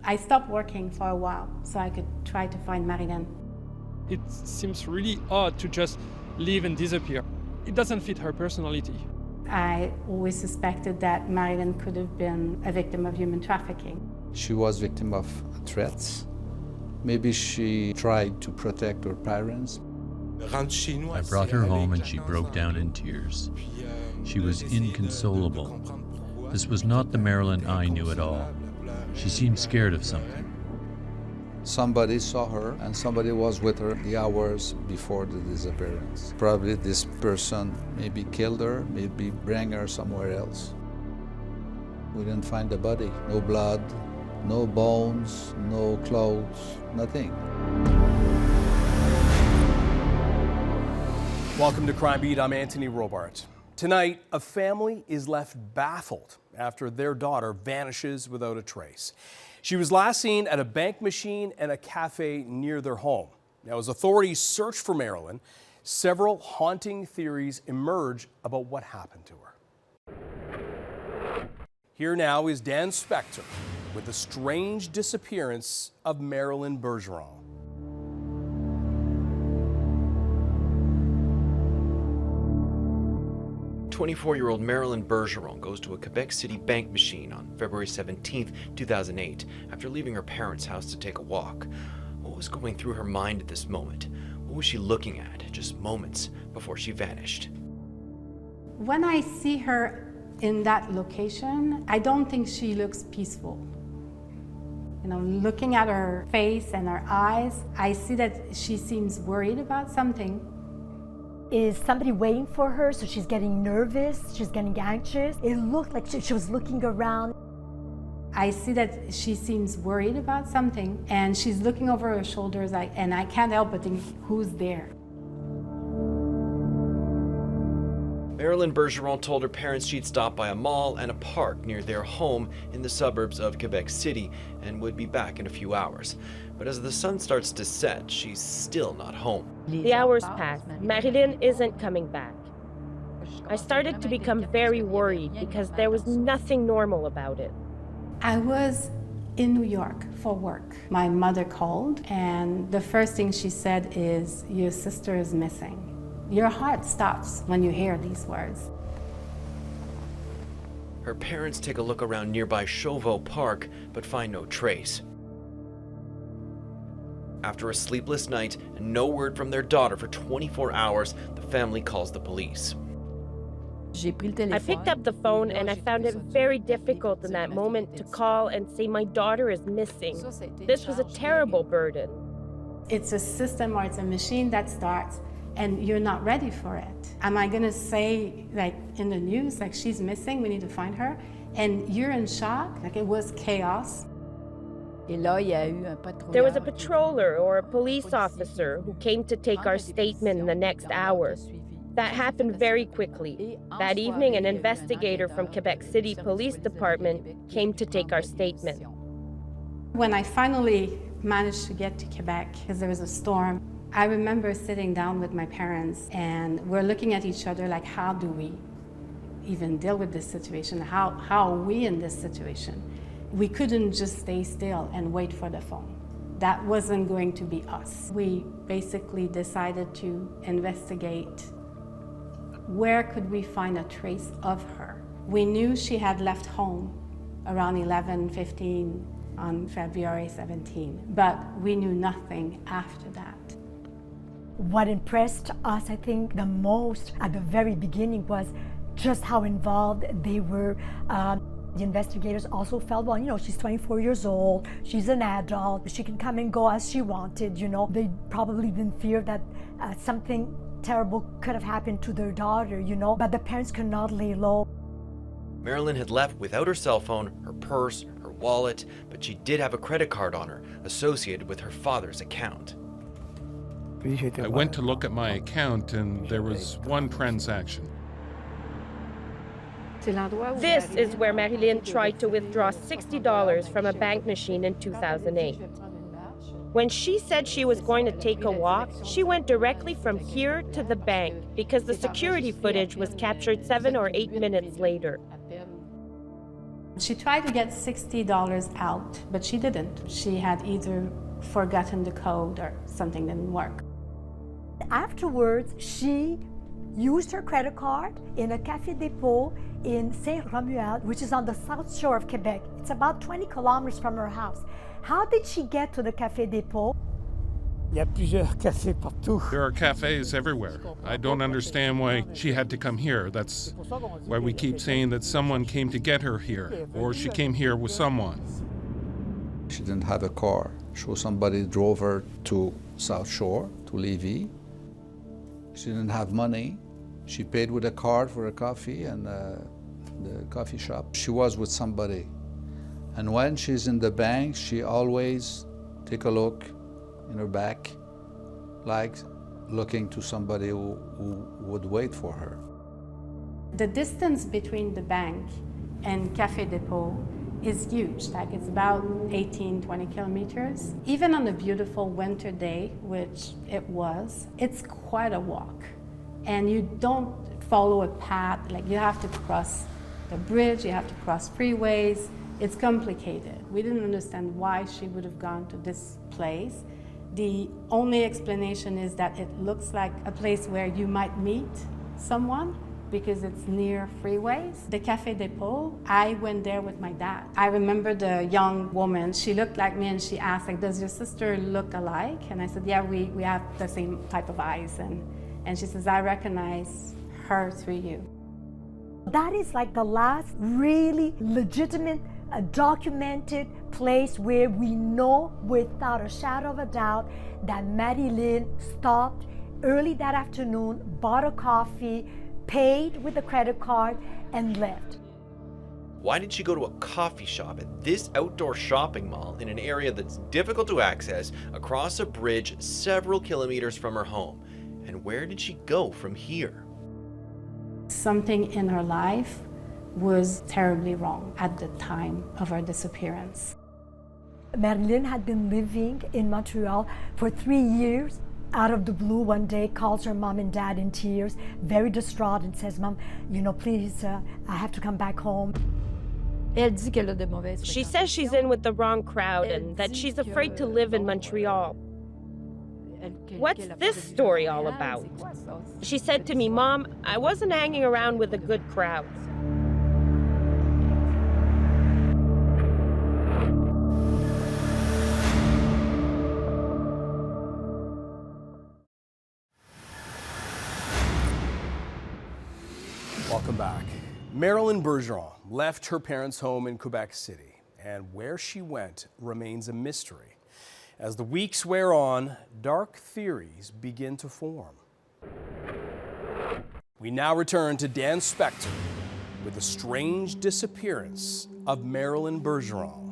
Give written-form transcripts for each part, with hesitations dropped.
I stopped working for a while so I could try to find Marilyn. It seems really odd to just leave and disappear. It doesn't fit her personality. I always suspected that Marilyn could have been a victim of human trafficking. She was victim of threats. Maybe she tried to protect her parents. I brought her home and she broke down in tears. She was inconsolable. This was not the Marilyn I knew at all. She seemed scared of something. Somebody saw her and somebody was with her the hours before the disappearance. Probably this person maybe killed her, maybe bring her somewhere else. We didn't find the body. No blood, no bones, no clothes, nothing. Welcome to Crime Beat. I'm Anthony Robart. Tonight, a family is left baffled after their daughter vanishes without a trace. She was last seen at a bank machine and a cafe near their home. Now, as authorities search for Marilyn, several haunting theories emerge about what happened to her. Here now is Dan Spector with the strange disappearance of Marilyn Bergeron. 24-year-old Marilyn Bergeron goes to a Quebec City bank machine on February 17, 2008, after leaving her parents' house to take a walk. What was going through her mind at this moment? What was she looking at just moments before she vanished? When I see her in that location, I don't think she looks peaceful. You know, looking at her face and her eyes, I see that she seems worried about something. Is somebody waiting for her, so she's getting nervous, she's getting anxious? It looked like she was looking around. I see that she seems worried about something, and she's looking over her shoulders, and I can't help but think, who's there? Marilyn Bergeron told her parents she'd stop by a mall and a park near their home in the suburbs of Quebec City and would be back in a few hours. But as the sun starts to set, she's still not home. The hours pass. Marilyn isn't coming back. I started to become very worried because there was nothing normal about it. I was in New York for work. My mother called, and the first thing she said is, "Your sister is missing." Your heart stops when you hear these words. Her parents take a look around nearby Chauveau Park, but find no trace. After a sleepless night and no word from their daughter for 24 hours, the family calls the police. I picked up the phone and I found it very difficult in that moment to call and say my daughter is missing. This was a terrible burden. It's a system or it's a machine that starts, and you're not ready for it. Am I gonna say, like in the news, like she's missing, we need to find her, and you're in shock? Like it was chaos. There was a patroller or a police officer who came to take our statement in the next hour. That happened very quickly. That evening, an investigator from Quebec City Police Department came to take our statement. When I finally managed to get to Quebec, because there was a storm, I remember sitting down with my parents and we're looking at each other like, how do we even deal with this situation? How are we in this situation? We couldn't just stay still and wait for the phone. That wasn't going to be us. We basically decided to investigate where could we find a trace of her. We knew she had left home around 11:15 on February 17, but we knew nothing after that. What impressed us, I think, the most at the very beginning was just how involved they were. The investigators also felt, well, you know, she's 24 years old, she's an adult, she can come and go as she wanted, you know. They probably didn't fear that something terrible could have happened to their daughter, you know, but the parents could not lay low. Marilyn had left without her cell phone, her purse, her wallet, but she did have a credit card on her associated with her father's account. I went to look at my account and there was one transaction. This is where Marilyn tried to withdraw $60 from a bank machine in 2008. When she said she was going to take a walk, she went directly from here to the bank because the security footage was captured 7 or 8 minutes later. She tried to get $60 out, but she didn't. She had either forgotten the code or something didn't work. Afterwards, she used her credit card in a Café Depot in Saint-Romuald, which is on the south shore of Quebec. It's about 20 kilometers from her house. How did she get to the Café Depot? There are cafes everywhere. I don't understand why she had to come here. That's why we keep saying that someone came to get her here, or she came here with someone. She didn't have a car, so somebody drove her to South Shore, to Lévis. She didn't have money. She paid with a card for a coffee and the coffee shop. She was with somebody. And when she's in the bank, she always take a look in her back, like looking to somebody who would wait for her. The distance between the bank and Café Depot is huge, like it's about 18, 20 kilometers. Even on a beautiful winter day, which it was, it's quite a walk. And you don't follow a path, like you have to cross the bridge, you have to cross freeways. It's complicated. We didn't understand why she would have gone to this place. The only explanation is that it looks like a place where you might meet someone because it's near freeways. The Café Depot, I went there with my dad. I remember the young woman, she looked like me and she asked, like, does your sister look alike? And I said, yeah, we have the same type of eyes. And she says, I recognize her through you. That is like the last really legitimate, documented place where we know without a shadow of a doubt that Marilyn stopped early that afternoon, bought a coffee, paid with a credit card, and left. Why did she go to a coffee shop at this outdoor shopping mall in an area that's difficult to access across a bridge several kilometers from her home? And where did she go from here? Something in her life was terribly wrong at the time of her disappearance. Marilyn had been living in Montreal for 3 years. Out of the blue, one day calls her mom and dad in tears, very distraught, and says, Mom, please, I have to come back home. She says she's in with the wrong crowd and that she's afraid to live in Montreal. What's this story all about? She said to me, Mom, I wasn't hanging around with a good crowd. Welcome back. Marilyn Bergeron left her parents' home in Quebec City, and where she went remains a mystery. As the weeks wear on, dark theories begin to form. We now return to Dan Spector with the strange disappearance of Marilyn Bergeron.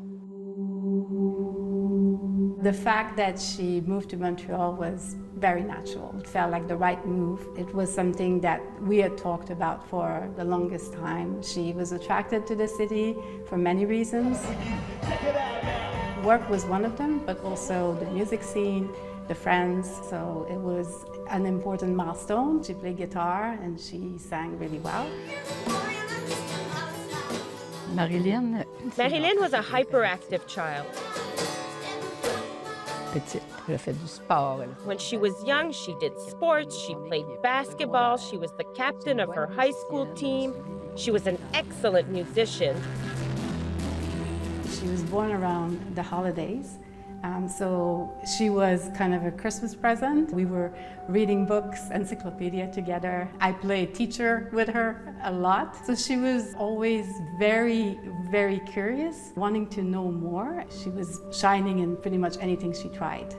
The fact that she moved to Montreal was very natural. It felt like the right move. It was something that we had talked about for the longest time. She was attracted to the city for many reasons. Work was one of them, but also the music scene, the friends. So it was an important milestone. She played guitar and she sang really well. Marilyn was a hyperactive child. When she was young, she did sports, she played basketball, she was the captain of her high school team. She was an excellent musician. She was born around the holidays, so she was kind of a Christmas present. We were reading books, encyclopedia together. I played teacher with her a lot. So she was always very, very curious, wanting to know more. She was shining in pretty much anything she tried.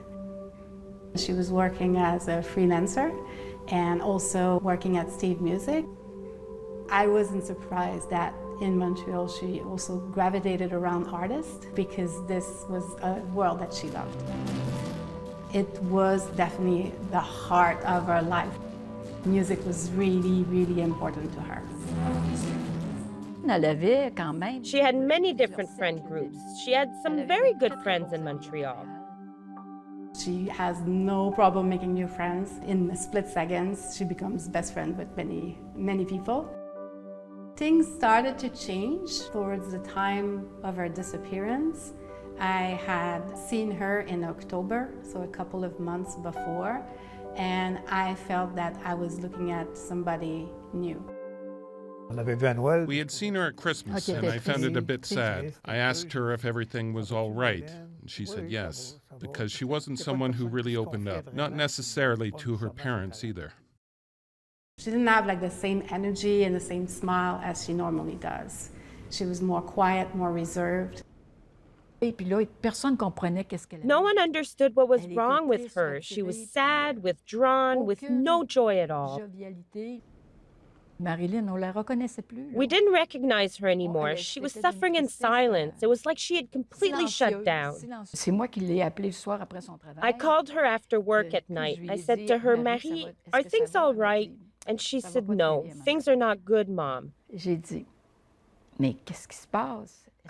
She was working as a freelancer and also working at Steve Music. I wasn't surprised that in Montreal she also gravitated around artists because this was a world that she loved. It was definitely the heart of her life. Music was really, really important to her. She had many different friend groups. She had some very good friends in Montreal. She has no problem making new friends. In split seconds, she becomes best friend with many, many people. Things started to change towards the time of her disappearance. I had seen her in October, so a couple of months before, and I felt that I was looking at somebody new. We had seen her at Christmas, and I found it a bit sad. I asked her if everything was all right, and she said yes, because she wasn't someone who really opened up, not necessarily to her parents either. She didn't have like the same energy and the same smile as she normally does. She was more quiet, more reserved. No one understood what was wrong with her. She was sad, withdrawn, with no joy at all. We didn't recognize her anymore. She was suffering in silence. It was like she had completely shut down. I called her after work at night. I said to her, Marie, are things all right? And she said, no, things are not good, Mom.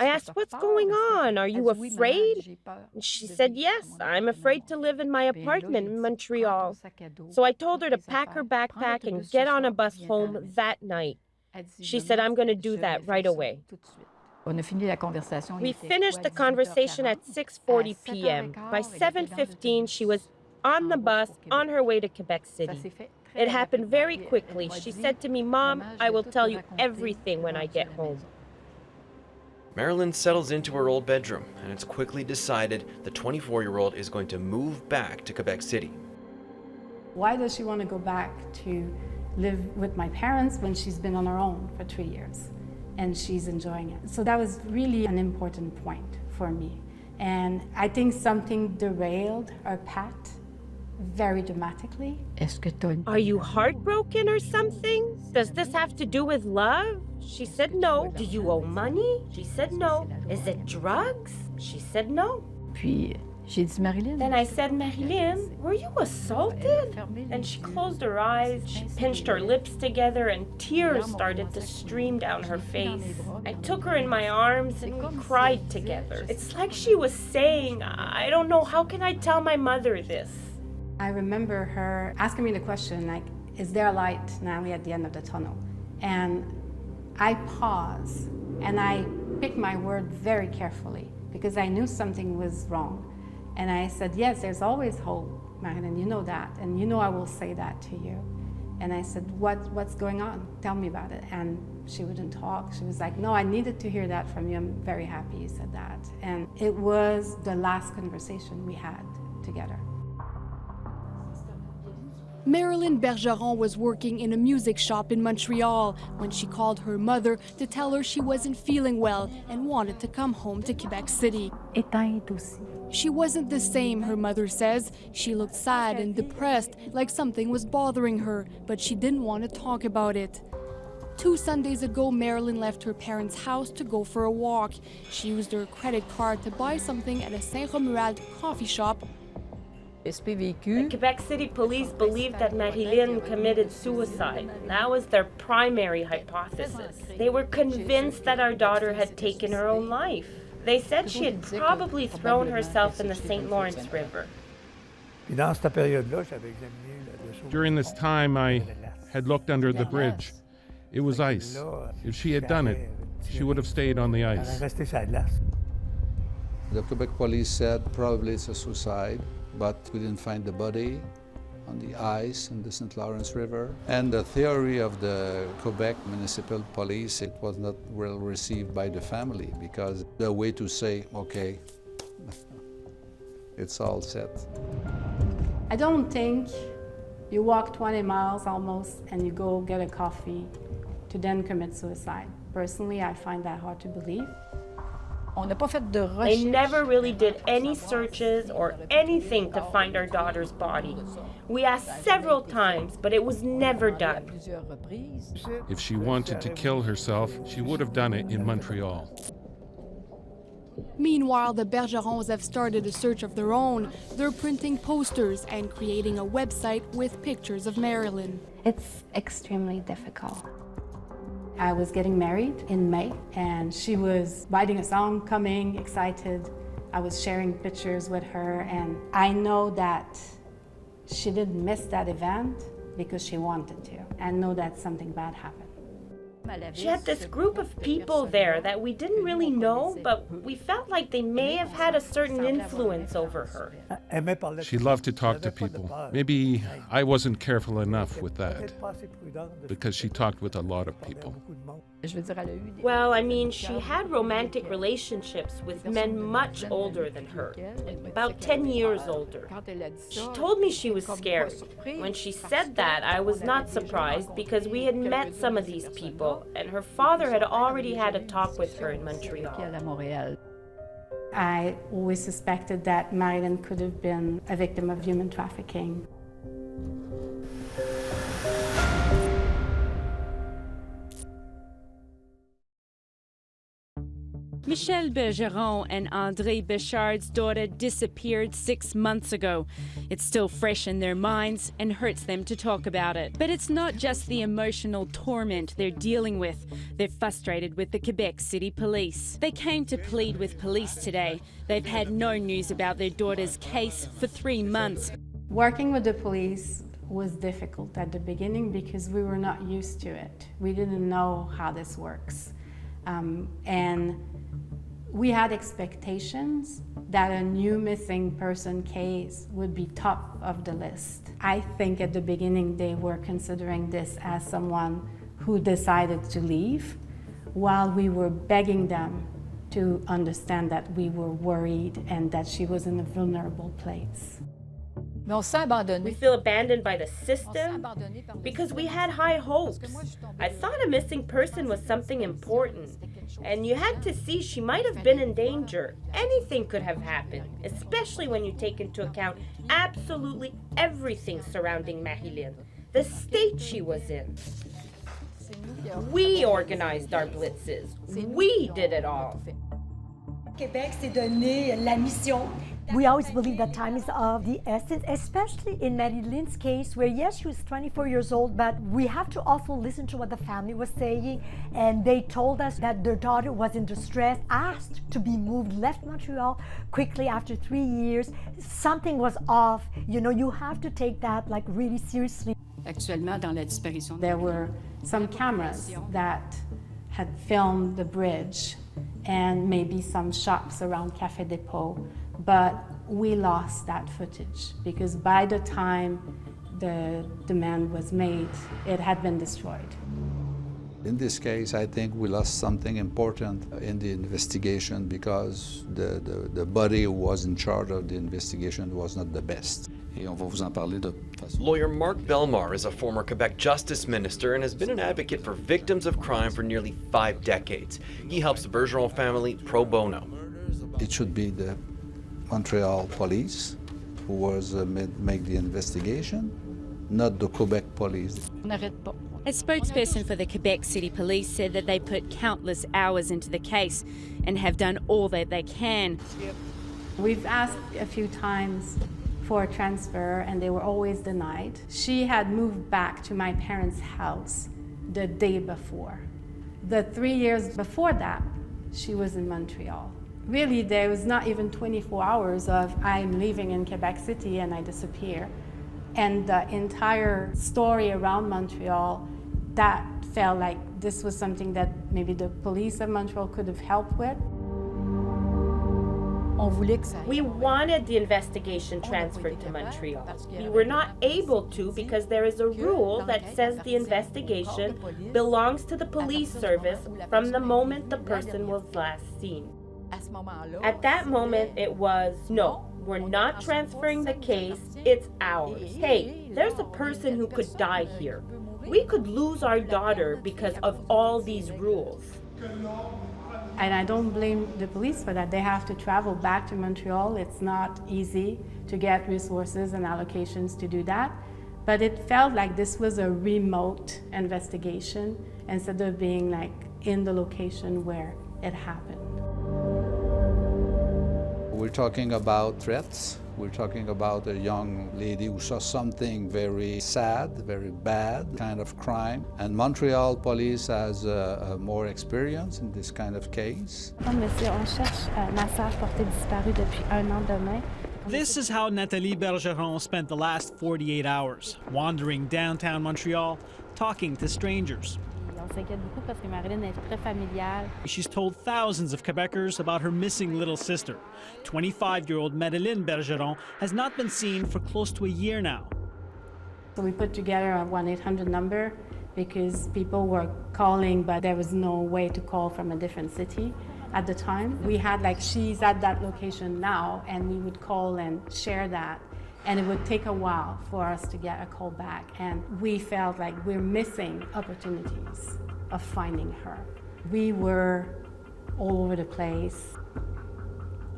I asked, what's going on? Are you afraid? And she said, yes, I'm afraid to live in my apartment in Montreal. So I told her to pack her backpack and get on a bus home that night. She said, I'm going to do that right away. We finished the conversation at 6:40 p.m. By 7:15, she was on the bus on her way to Quebec City. It happened very quickly. She said to me, Mom, I will tell you everything when I get home. Marilyn settles into her old bedroom, and it's quickly decided the 24-year-old is going to move back to Quebec City. Why does she want to go back to live with my parents when she's been on her own for 3 years and she's enjoying it? So that was really an important point for me. And I think something derailed our pact very dramatically. Are you heartbroken or something? Does this have to do with love? She said no. Do you owe money? She said no. Is it drugs? She said no. Then I said, Marilyn, were you assaulted? And she closed her eyes, she pinched her lips together, and tears started to stream down her face. I took her in my arms and we cried together. It's like she was saying, I don't know, how can I tell my mother this? I remember her asking me the question, like, is there a light now at the end of the tunnel? And I paused and I picked my word very carefully because I knew something was wrong. And I said, yes, there's always hope, Marilyn, you know that, and you know I will say that to you. And I said, what's going on? Tell me about it. And she wouldn't talk. She was like, no, I needed to hear that from you. I'm very happy you said that. And it was the last conversation we had together. Marilyn Bergeron was working in a music shop in Montreal when she called her mother to tell her she wasn't feeling well and wanted to come home to Quebec City. She wasn't the same, her mother says. She looked sad and depressed, like something was bothering her, but she didn't want to talk about it. 2 Sundays ago, Marilyn left her parents' house to go for a walk. She used her credit card to buy something at a Saint-Romuald coffee shop. The Quebec City police believed that Marilyn committed suicide. That was their primary hypothesis. They were convinced that our daughter had taken her own life. They said she had probably thrown herself in the St. Lawrence River. During this time, I had looked under the bridge. It was ice. If she had done it, she would have stayed on the ice. The Quebec police said probably it's a suicide, but we didn't find the body on the ice in the St. Lawrence River. And the theory of the Quebec Municipal Police, it was not well received by the family because the way to say, okay, it's all set. I don't think you walk 20 miles almost and you go get a coffee to then commit suicide. Personally, I find that hard to believe. They never really did any searches or anything to find our daughter's body. We asked several times, but it was never done. If she wanted to kill herself, she would have done it in Montreal. Meanwhile, the Bergerons have started a search of their own. They're printing posters and creating a website with pictures of Marilyn. It's extremely difficult. I was getting married in May, and she was writing a song, coming, excited. I was sharing pictures with her, and I know that she didn't miss that event because she wanted to. I know that something bad happened. She had this group of people there that we didn't really know, but we felt like they may have had a certain influence over her. She loved to talk to people. Maybe I wasn't careful enough with that, because she talked with a lot of people. Well, I mean, she had romantic relationships with men much older than her, about 10 years older. She told me she was scared. When she said that, I was not surprised because we had met some of these people, and her father had already had a talk with her in Montreal. I always suspected that Marilyn could have been a victim of human trafficking. Michelle Bergeron and André Béchard's daughter disappeared 6 months ago. It's still fresh in their minds and hurts them to talk about it. But it's not just the emotional torment they're dealing with. They're frustrated with the Quebec City police. They came to plead with police today. They've had no news about their daughter's case for 3 months. Working with the police was difficult at the beginning because we were not used to it. We didn't know how this works. And we had expectations that a new missing person case would be top of the list. I think at the beginning they were considering this as someone who decided to leave, while we were begging them to understand that we were worried and that she was in a vulnerable place. We feel abandoned by the system because we had high hopes. I thought a missing person was something important, and you had to see she might have been in danger. Anything could have happened, especially when you take into account absolutely everything surrounding Marilyn, the state she was in. We organized our blitzes. We did it all. Québec s'est donné la mission. We always believe that time is of the essence, especially in Marilyn's case, where yes, she was 24 years old, but we have to also listen to what the family was saying. And they told us that their daughter was in distress, asked to be moved, left Montreal quickly after 3 years. Something was off. You know, you have to take that like really seriously. There were some cameras that had filmed the bridge and maybe some shops around Café Depot. But we lost that footage because by the time the demand was made, it had been destroyed. In this case, I think we lost something important in the investigation because the body who was in charge of the investigation was not the best. Lawyer Mark Bellemare is a former Quebec Justice Minister and has been an advocate for victims of crime for nearly 5 decades. He helps the Bergeron family pro bono. It should be the Montreal police who was make the investigation, not the Quebec police. A spokesperson for the Quebec City Police said that they put countless hours into the case and have done all that they can. We've asked a few times for a transfer and they were always denied. She had moved back to my parents' house the day before. The 3 years before that, she was in Montreal. Really, there was not even 24 hours of I'm leaving in Quebec City and I disappear. And the entire story around Montreal, that felt like this was something that maybe the police of Montreal could have helped with. We wanted the investigation transferred to Montreal. We were not able to because there is a rule that says the investigation belongs to the police service from the moment the person was last seen. At that moment, it was, no, we're not transferring the case, it's ours. Hey, there's a person who could die here. We could lose our daughter because of all these rules. And I don't blame the police for that. They have to travel back to Montreal. It's not easy to get resources and allocations to do that. But it felt like this was a remote investigation instead of being like in the location where it happened. We're talking about threats. We're talking about a young lady who saw something very sad, very bad kind of crime. And Montreal police has more experience in this kind of case. This is how Nathalie Bergeron spent the last 48 hours, wandering downtown Montreal, talking to strangers. On s'inquiète beaucoup parce que Marilyn est très familiale. She's told thousands of Quebecers about her missing little sister. 25-year-old Marilyn Bergeron has not been seen for close to a year now. So we put together a 1-800 number because people were calling, but there was no way to call from a different city at the time. We had like, she's at that location now, and we would call and share that. And it would take a while for us to get a call back. And we felt like we're missing opportunities of finding her. We were all over the place.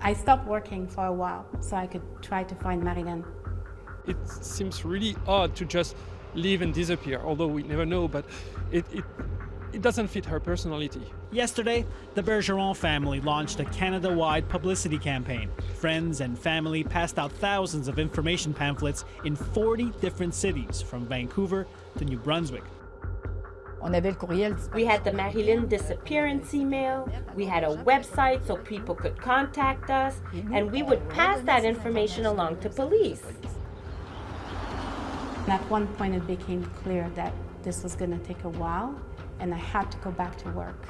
I stopped working for a while so I could try to find Marilyn. It seems really odd to just leave and disappear, although we never know, but it doesn't fit her personality. Yesterday, the Bergeron family launched a Canada-wide publicity campaign. Friends and family passed out thousands of information pamphlets in 40 different cities, from Vancouver to New Brunswick. We had the Marilyn disappearance email, we had a website so people could contact us, and we would pass that information along to police. At one point it became clear that this was going to take a while, and I had to go back to work.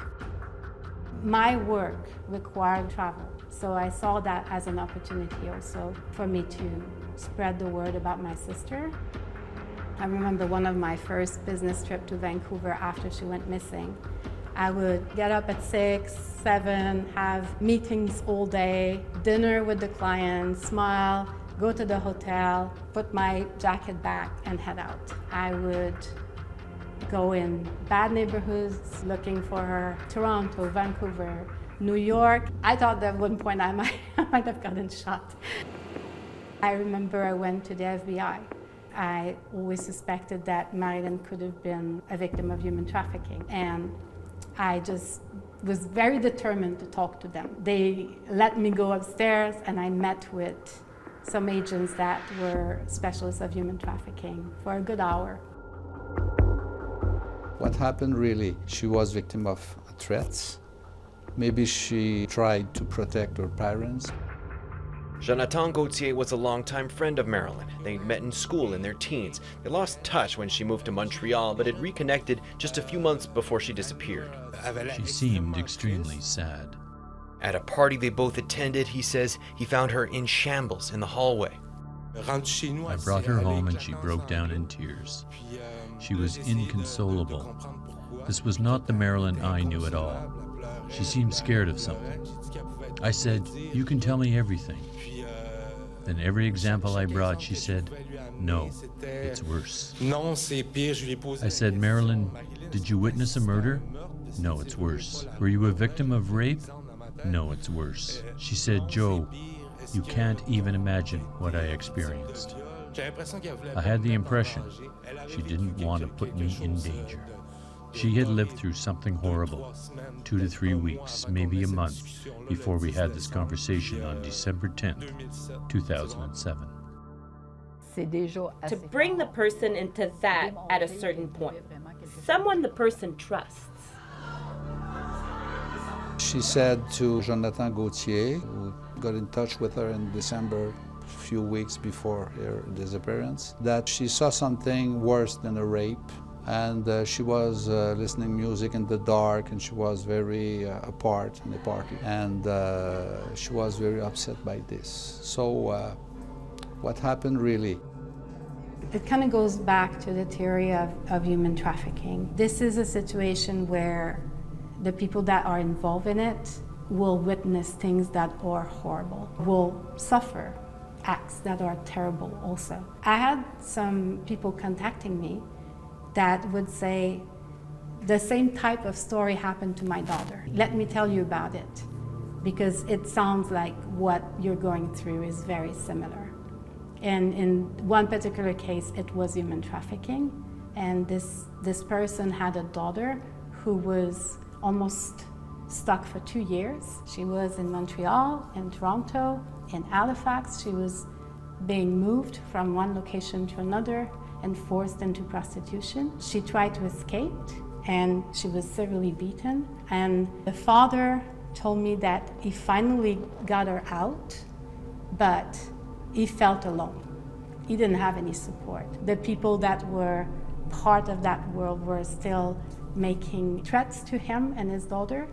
My work required travel, so I saw that as an opportunity also for me to spread the word about my sister. I remember one of my first business trips to Vancouver after she went missing. I would get up at 6, 7, have meetings all day, dinner with the clients, smile, go to the hotel, put my jacket back and head out. I would go in bad neighborhoods looking for her, Toronto, Vancouver, New York. I thought that at one point I might have gotten shot. I remember I went to the FBI. I always suspected that Marilyn could have been a victim of human trafficking, and I just was very determined to talk to them. They let me go upstairs, and I met with some agents that were specialists of human trafficking for a good hour. What happened really? She was victim of threats. Maybe she tried to protect her parents. Jonathan Gauthier was a longtime friend of Marilyn. They'd met in school in their teens. They lost touch when she moved to Montreal, but had reconnected just a few months before she disappeared. She seemed extremely sad. At a party they both attended, he says he found her in shambles in the hallway. I brought her home and she broke down in tears. She was inconsolable. This was not the Marilyn I knew at all. She seemed scared of something. I said, "You can tell me everything." Then every example I brought, she said, "No, it's worse." I said, "Marilyn, did you witness a murder?" "No, it's worse." "Were you a victim of rape?" "No, it's worse." She said, "Joe, you can't even imagine what I experienced." I had the impression she didn't want to put me in danger. She had lived through something horrible, 2 to 3 weeks, maybe a month, before we had this conversation on December 10th, 2007. To bring the person into that at a certain point, someone the person trusts. She said to Jonathan Gauthier, who got in touch with her in December, a few weeks before her disappearance, that she saw something worse than a rape. And she was listening music in the dark, and she was very apart in the party. And she was very upset by this. So what happened really? It kind of goes back to the theory of human trafficking. This is a situation where the people that are involved in it will witness things that are horrible, will suffer acts that are terrible also. I had some people contacting me that would say, the same type of story happened to my daughter. Let me tell you about it, because it sounds like what you're going through is very similar. And in one particular case, it was human trafficking, and this person had a daughter who was almost stuck for 2 years. She was in Montreal, in Toronto, in Halifax. She was being moved from one location to another and forced into prostitution. She tried to escape, and she was severely beaten. And the father told me that he finally got her out, but he felt alone. He didn't have any support. The people that were part of that world were still making threats to him and his daughter.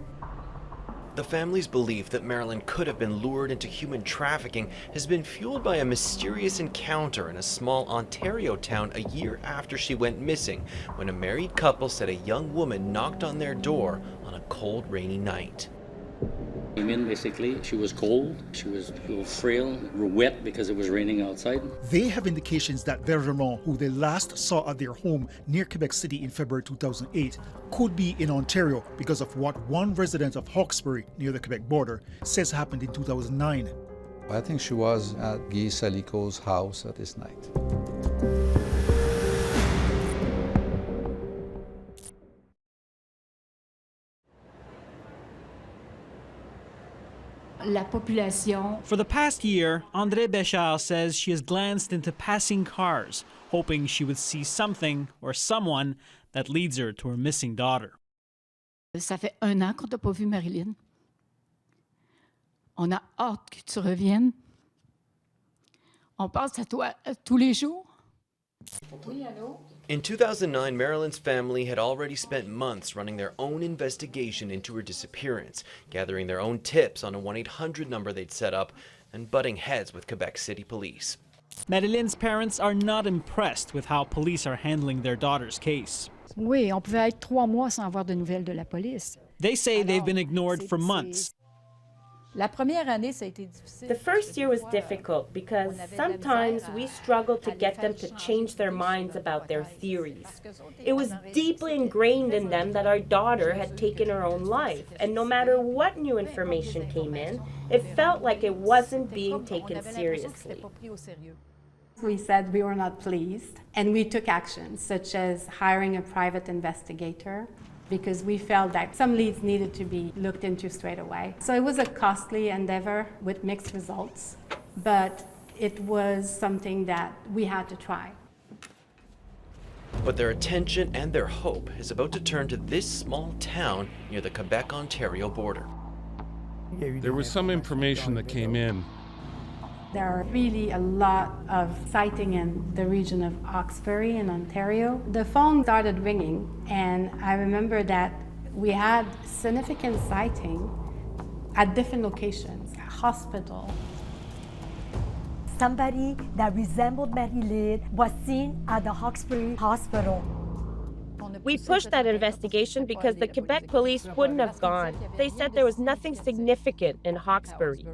The family's belief that Marilyn could have been lured into human trafficking has been fueled by a mysterious encounter in a small Ontario town a year after she went missing, when a married couple said a young woman knocked on their door on a cold, rainy night. Came in, basically, she was cold, she was a little frail, wet because it was raining outside. They have indications that Bergeron, who they last saw at their home near Quebec City in February 2008, could be in Ontario because of what one resident of Hawkesbury, near the Quebec border, says happened in 2009. I think she was at Guy Salico's house at this night. La population. For the past year, André Béchard says she has glanced into passing cars, hoping she would see something or someone that leads her to her missing daughter. Ça fait 1 an qu'on t'a pas vu, Marilyn. On a hâte que tu reviennes. On pense à toi tous les jours. Oui, allô? In 2009, Marilyn's family had already spent months running their own investigation into her disappearance, gathering their own tips on a 1-800 number they'd set up, and butting heads with Quebec City police. Marilyn's parents are not impressed with how police are handling their daughter's case. Oui, on pouvait être 3 mois sans avoir de nouvelles de la police. They say they've been ignored for months. La première année, ça a été difficile. The first year was difficult because sometimes we struggled to get them to change their minds about their theories. It was deeply ingrained in them that our daughter had taken her own life, and no matter what new information came in, it felt like it wasn't being taken seriously. We said we were not pleased, and we took action, such as hiring a private investigator, because we felt that some leads needed to be looked into straight away. So it was a costly endeavor with mixed results, but it was something that we had to try. But their attention and their hope is about to turn to this small town near the Quebec-Ontario border. There was some information that came in. There are really a lot of sightings in the region of Hawkesbury in Ontario. The phone started ringing, and I remember that we had significant sightings at different locations, a hospital. Somebody that resembled Marilyn was seen at the Hawkesbury Hospital. We pushed that investigation because the Quebec police wouldn't have gone. They said there was nothing significant in Hawkesbury.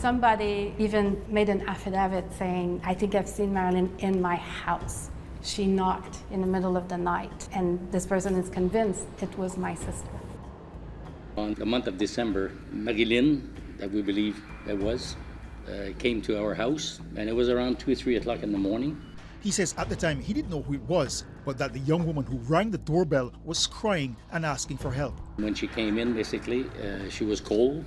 Somebody even made an affidavit saying, I think I've seen Marilyn in my house. She knocked in the middle of the night, and this person is convinced it was my sister. On the month of December, Marilyn, that we believe it was, came to our house, and it was around 2 or 3 o'clock in the morning. He says at the time he didn't know who it was, but that the young woman who rang the doorbell was crying and asking for help. When she came in, basically, she was cold.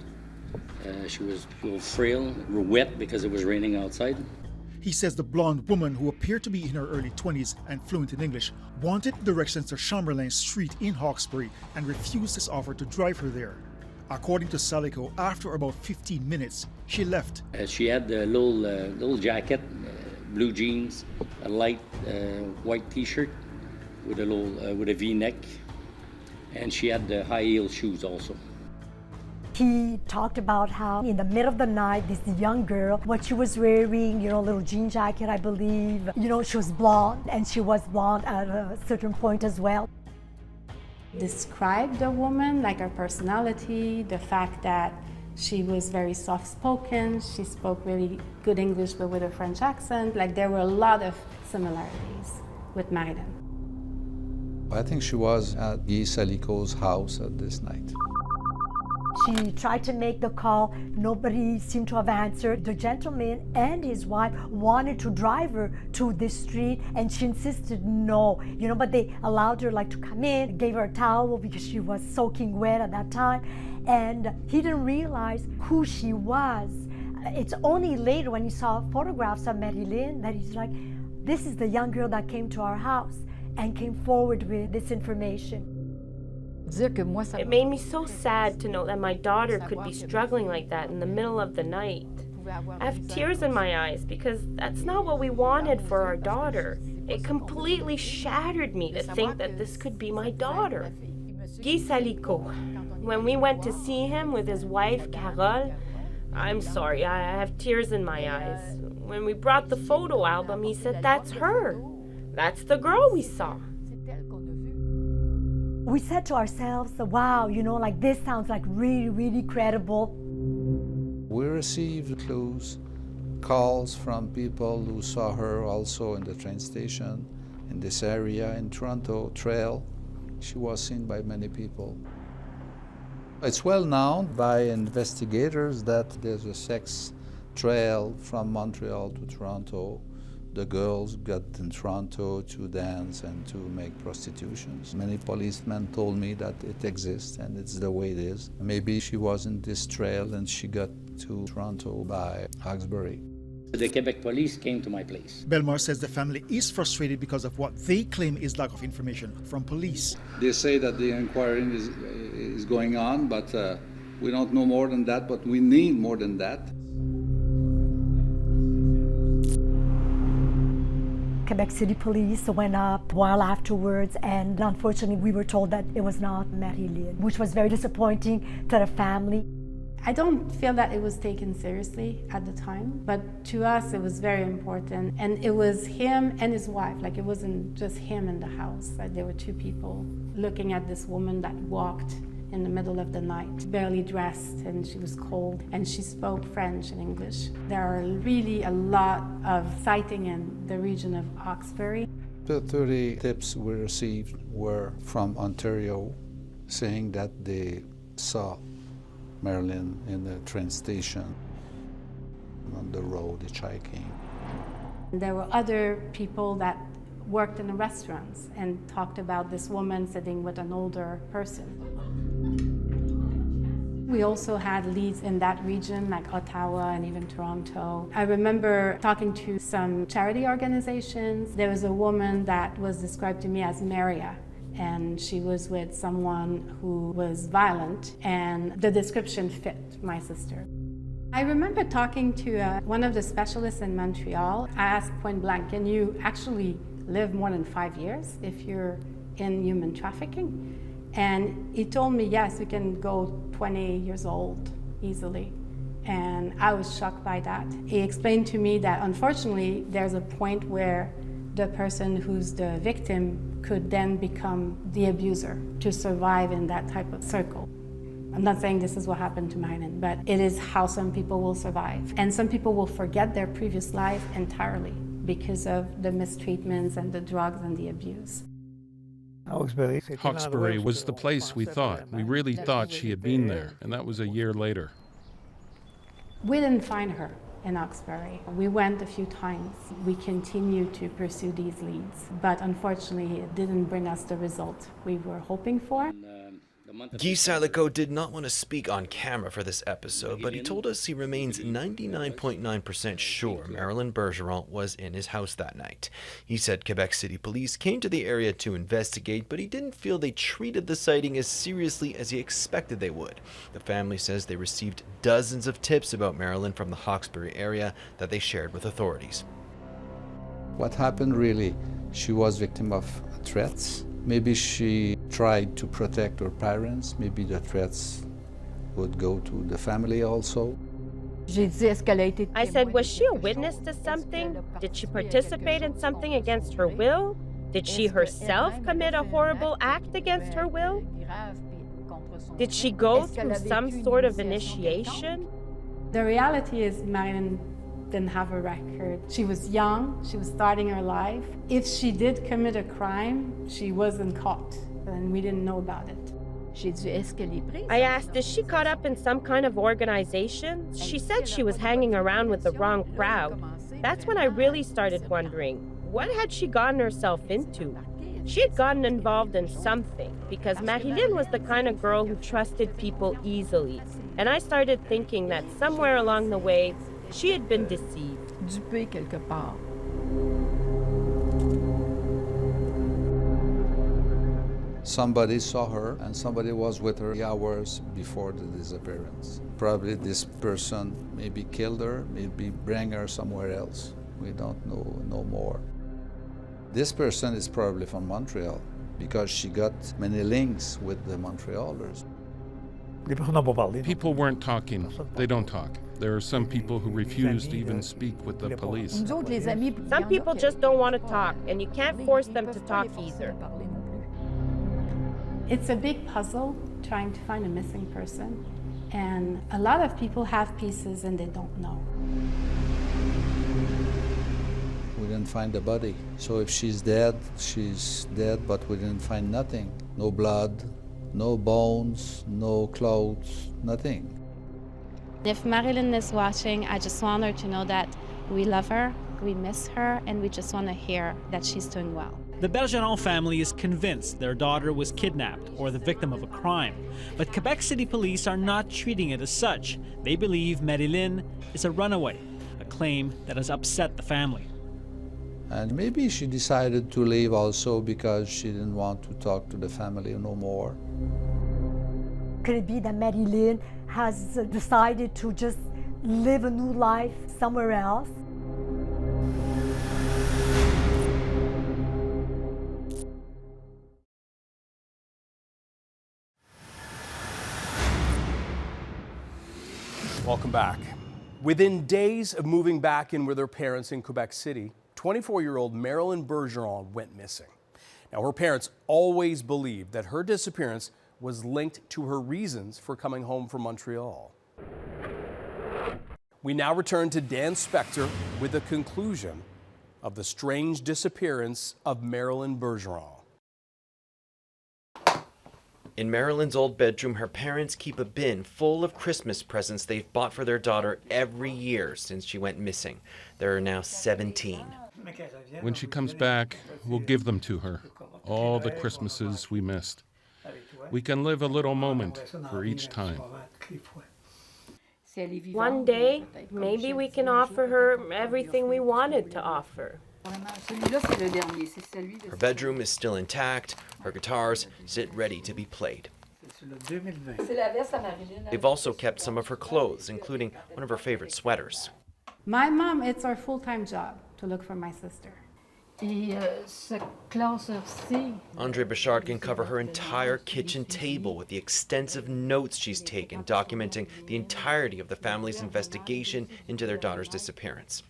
She was a little frail, wet because it was raining outside. He says the blonde woman, who appeared to be in her early 20s and fluent in English, wanted directions to Chamberlain Street in Hawkesbury and refused his offer to drive her there. According to Salico, after about 15 minutes, she left. She had a little jacket, blue jeans, a light white T-shirt with a V-neck, and she had high heel shoes also. He talked about how in the middle of the night, this young girl, what she was wearing, a little jean jacket, I believe. She was blonde, and she was blonde at a certain point as well. Described the woman, like her personality, the fact that she was very soft-spoken, she spoke really good English but with a French accent. Like, there were a lot of similarities with Marilyn. I think she was at Guy Salico's house at this night. She tried to make the call. Nobody seemed to have answered. The gentleman and his wife wanted to drive her to this street, and she insisted no. But they allowed her to come in, gave her a towel because she was soaking wet at that time, and he didn't realize who she was. It's only later when he saw photographs of Marilyn that he's like, this is the young girl that came to our house and came forward with this information. It made me so sad to know that my daughter could be struggling like that in the middle of the night. I have tears in my eyes because that's not what we wanted for our daughter. It completely shattered me to think that this could be my daughter. Guy Salico, when we went to see him with his wife, Carole, I'm sorry, I have tears in my eyes. When we brought the photo album, he said, "That's her. That's the girl we saw." We said to ourselves, wow, like this sounds like really, really credible. We received clues, calls from people who saw her also in the train station, in this area, in Toronto Trail. She was seen by many people. It's well known by investigators that there's a sex trail from Montreal to Toronto. The girls got in Toronto to dance and to make prostitutions. Many policemen told me that it exists and it's the way it is. Maybe she was in this trail and she got to Toronto by Hawkesbury. The Quebec police came to my place. Belmar says the family is frustrated because of what they claim is lack of information from police. They say that the inquiry is going on, but we don't know more than that, but we need more than that. Quebec City police went up a while afterwards, and unfortunately we were told that it was not Marilyn, which was very disappointing to the family. I don't feel that it was taken seriously at the time, but to us it was very important. And it was him and his wife, like it wasn't just him in the house. Like there were two people looking at this woman that walked in the middle of the night, barely dressed, and she was cold, and she spoke French and English. There are really a lot of sightings in the region of Hawkesbury. The 30 tips we received were from Ontario, saying that they saw Marilyn in the train station, on the road, hitchhiking. There were other people that worked in the restaurants and talked about this woman sitting with an older person. We also had leads in that region, like Ottawa and even Toronto. I remember talking to some charity organizations. There was a woman that was described to me as Maria, and she was with someone who was violent, and the description fit my sister. I remember talking to one of the specialists in Montreal. I asked point blank, can you actually live more than 5 years if you're in human trafficking? And he told me, yes, you can go 20 years old easily. And I was shocked by that. He explained to me that unfortunately, there's a point where the person who's the victim could then become the abuser to survive in that type of circle. I'm not saying this is what happened to Marilyn, but it is how some people will survive. And some people will forget their previous life entirely because of the mistreatments and the drugs and the abuse. Hawkesbury was the place we thought. We really thought she had been there, and that was a year later. We didn't find her in Hawkesbury. We went a few times. We continued to pursue these leads, but unfortunately it didn't bring us the result we were hoping for. Guy Salico did not want to speak on camera for this episode, but he told us he remains 99.9% sure Marilyn Bergeron was in his house that night. He said Quebec City police came to the area to investigate, but he didn't feel they treated the sighting as seriously as he expected they would. The family says they received dozens of tips about Marilyn from the Hawkesbury area that they shared with authorities. What happened really? She was victim of threats. Maybe she tried to protect her parents. Maybe the threats would go to the family also. I said, was she a witness to something? Did she participate in something against her will? Did she herself commit a horrible act against her will? Did she go through some sort of initiation? The reality is Marilyn didn't have a record. She was young, she was starting her life. If she did commit a crime, she wasn't caught, and we didn't know about it. I asked, is she caught up in some kind of organization? She said she was hanging around with the wrong crowd. That's when I really started wondering, what had she gotten herself into? She had gotten involved in something, because Marilyn was the kind of girl who trusted people easily. And I started thinking that somewhere along the way, she had been deceived. Somebody saw her and somebody was with her hours before the disappearance. Probably this person maybe killed her, maybe bring her somewhere else. We don't know no more. This person is probably from Montreal because she got many links with the Montrealers. People weren't talking. They don't talk. There are some people who refuse to even speak with the police. Some people just don't want to talk, and you can't force them to talk either. It's a big puzzle trying to find a missing person, and a lot of people have pieces and they don't know. We didn't find the body. So if she's dead, but we didn't find nothing. No blood, no bones, no clothes, nothing. If Marilyn is watching, I just want her to know that we love her, we miss her, and we just want to hear that she's doing well. The Bergeron family is convinced their daughter was kidnapped or the victim of a crime. But Quebec City police are not treating it as such. They believe Marilyn is a runaway, a claim that has upset the family. And maybe she decided to leave also because she didn't want to talk to the family no more. Could it be that Marilyn has decided to just live a new life somewhere else? Welcome back. Within days of moving back in with her parents in Quebec City, 24-year-old Marilyn Bergeron went missing. Now, her parents always believed that her disappearance was linked to her reasons for coming home from Montreal. We now return to Dan Spector with the conclusion of the strange disappearance of Marilyn Bergeron. In Marilyn's old bedroom, her parents keep a bin full of Christmas presents they've bought for their daughter every year since she went missing. There are now 17. When she comes back, we'll give them to her. All the Christmases we missed. We can live a little moment for each time. One day, maybe we can offer her everything we wanted to offer. Her bedroom is still intact. Her guitars sit ready to be played. They've also kept some of her clothes, including one of her favorite sweaters. My mom, it's our full-time job to look for my sister. Andre Bichard can cover her entire kitchen table with the extensive notes she's taken documenting the entirety of the family's investigation into their daughter's disappearance.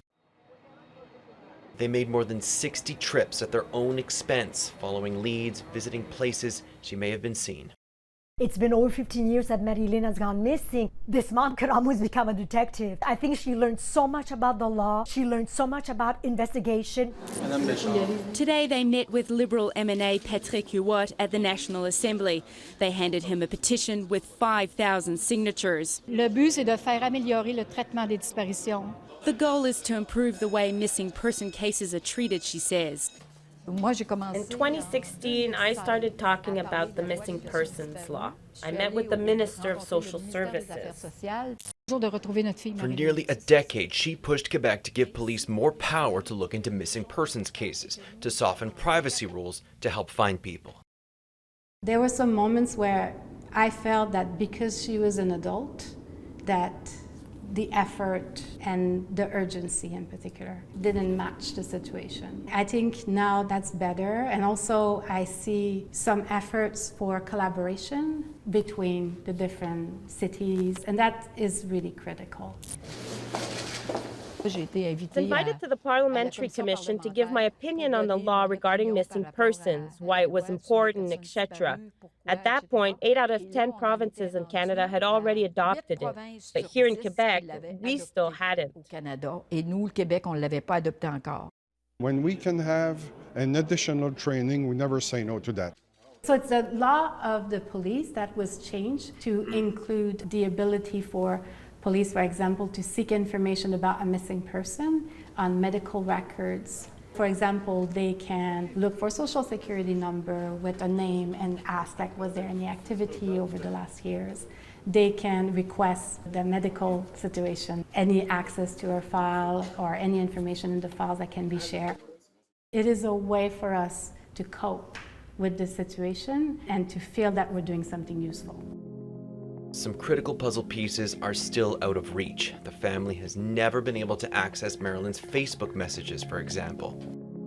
They made more than 60 trips at their own expense, following leads, visiting places she may have been seen. It's been over 15 years that Marilyn has gone missing. This mom could almost become a detective. I think she learned so much about the law. She learned so much about investigation. Today they met with Liberal MNA Patrick Huot at the National Assembly. They handed him a petition with 5,000 signatures. Le but, c'est de faire améliorer le traitement des disparitions. The goal is to improve the way missing person cases are treated, she says. In 2016, I started talking about the missing persons law. I met with the Minister of Social Services. For nearly a decade, she pushed Quebec to give police more power to look into missing persons cases, to soften privacy rules to help find people. There were some moments where I felt that because she was an adult, that the effort and the urgency in particular didn't match the situation. I think now that's better, and also I see some efforts for collaboration between the different cities, and that is really critical. I was invited to the Parliamentary Commission to give my opinion on the law regarding missing persons, why it was important, etc. At that point, 8 out of 10 provinces in Canada had already adopted it. But here in Quebec, we still hadn't. When we can have an additional training, we never say no to that. So it's the law of the police that was changed to include the ability for police, for example, to seek information about a missing person on medical records. For example, they can look for a social security number with a name and ask, like, was there any activity over the last years? They can request the medical situation, any access to a file or any information in the files that can be shared. It is a way for us to cope with the situation and to feel that we're doing something useful. Some critical puzzle pieces are still out of reach. The family has never been able to access Marilyn's Facebook messages, for example.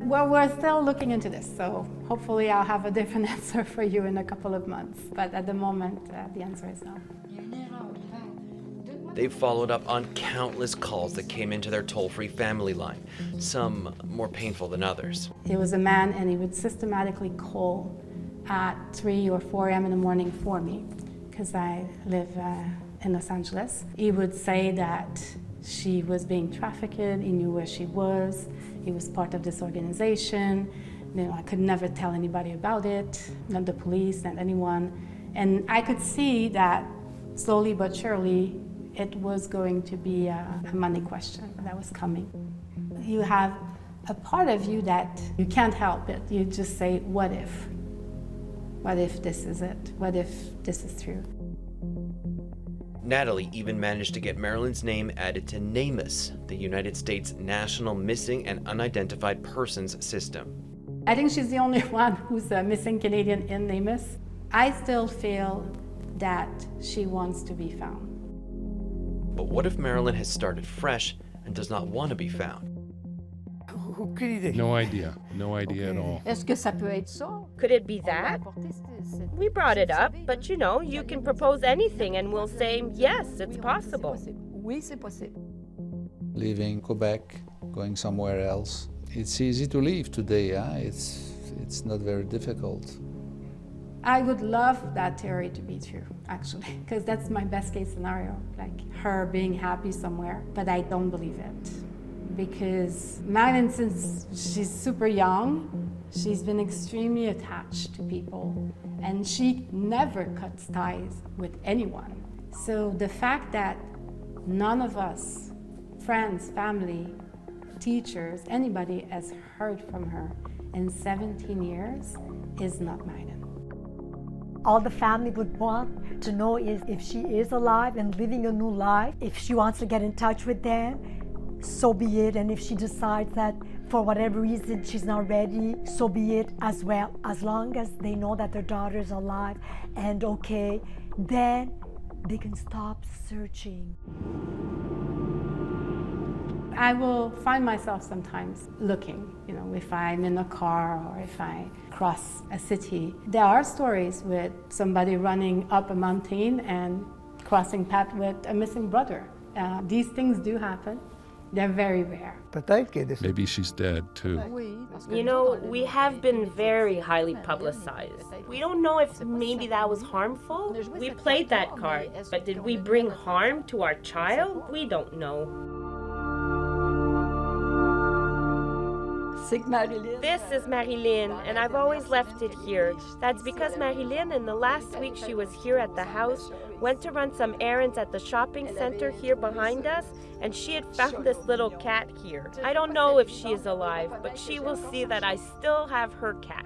Well, we're still looking into this, so hopefully I'll have a different answer for you in a couple of months. But at the moment, the answer is no. They've followed up on countless calls that came into their toll-free family line, some more painful than others. He was a man, and he would systematically call at 3 or 4 a.m. in the morning for me, because I live in Los Angeles. He would say that she was being trafficked, he knew where she was, he was part of this organization. You know, I could never tell anybody about it, not the police, not anyone. And I could see that slowly but surely it was going to be a money question that was coming. You have a part of you that you can't help it. You just say, what if? What if this is it? What if this is true? Natalie even managed to get Marilyn's name added to NamUs, the United States National Missing and Unidentified Persons System. I think she's the only one who's a missing Canadian in NamUs. I still feel that she wants to be found. But what if Marilyn has started fresh and does not want to be found? No idea. No idea at all. Could it be that? We brought it up, but you know, you can propose anything and we'll say, yes, it's possible. Leaving Quebec, going somewhere else. It's easy to leave today, huh? It's not very difficult. I would love that theory to be true, actually, because that's my best case scenario, like her being happy somewhere, but I don't believe it. Because Marilyn, since she's super young, she's been extremely attached to people, and she never cuts ties with anyone. So the fact that none of us, friends, family, teachers, anybody has heard from her in 17 years is not Marilyn. All the family would want to know is if she is alive and living a new life. If she wants to get in touch with them, so be it. And if she decides that for whatever reason she's not ready, so be it as well. As long as they know that their daughter is alive and okay, then they can stop searching. I will find myself sometimes looking, you know, if I'm in a car or if I cross a city. There are stories with somebody running up a mountain and crossing path with a missing brother. These things do happen. They're very rare. Maybe she's dead too. You know, we have been very highly publicized. We don't know if maybe that was harmful. We played that card, but did we bring harm to our child? We don't know. This is Marilyn, and I've always left it here. That's because Marilyn, in the last week she was here at the house, went to run some errands at the shopping center here behind us, and she had found this little cat here. I don't know if she is alive, but she will see that I still have her cat.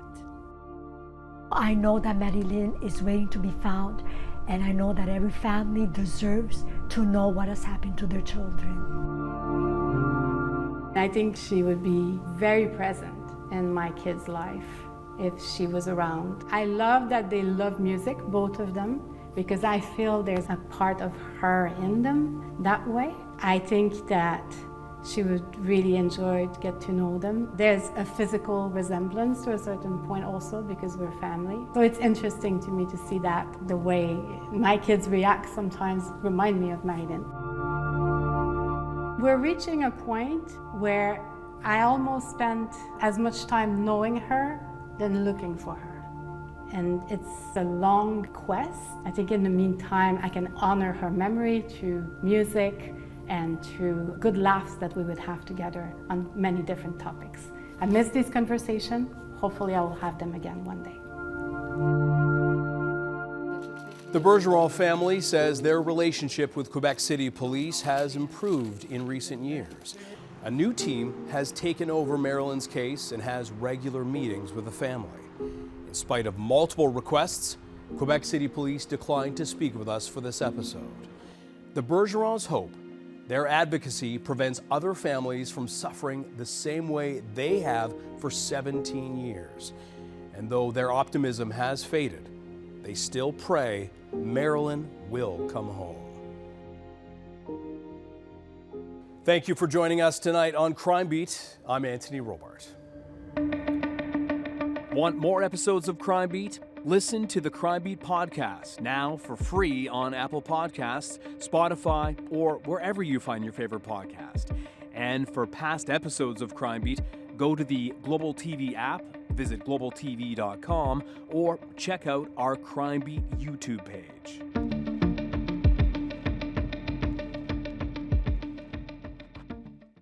I know that Marilyn is waiting to be found, and I know that every family deserves to know what has happened to their children. I think she would be very present in my kid's life if she was around. I love that they love music, both of them, because I feel there's a part of her in them that way. I think that she would really enjoy to get to know them. There's a physical resemblance to a certain point also because we're family. So it's interesting to me to see that the way my kids react sometimes remind me of Marilyn. We're reaching a point where I almost spent as much time knowing her than looking for her. And it's a long quest. I think in the meantime, I can honor her memory through music and through good laughs that we would have together on many different topics. I miss these conversations. Hopefully I will have them again one day. The Bergeron family says their relationship with Quebec City Police has improved in recent years. A new team has taken over Marilyn's case and has regular meetings with the family. In spite of multiple requests, Quebec City Police declined to speak with us for this episode. The Bergerons hope their advocacy prevents other families from suffering the same way they have for 17 years. And though their optimism has faded, they still pray Marilyn will come home. Thank you for joining us tonight on Crime Beat. I'm Anthony Robart. Want more episodes of Crime Beat? Listen to the Crime Beat podcast now for free on Apple Podcasts, Spotify, or wherever you find your favorite podcast. And for past episodes of Crime Beat, go to the Global TV app, visit globaltv.com, or check out our Crime Beat YouTube page.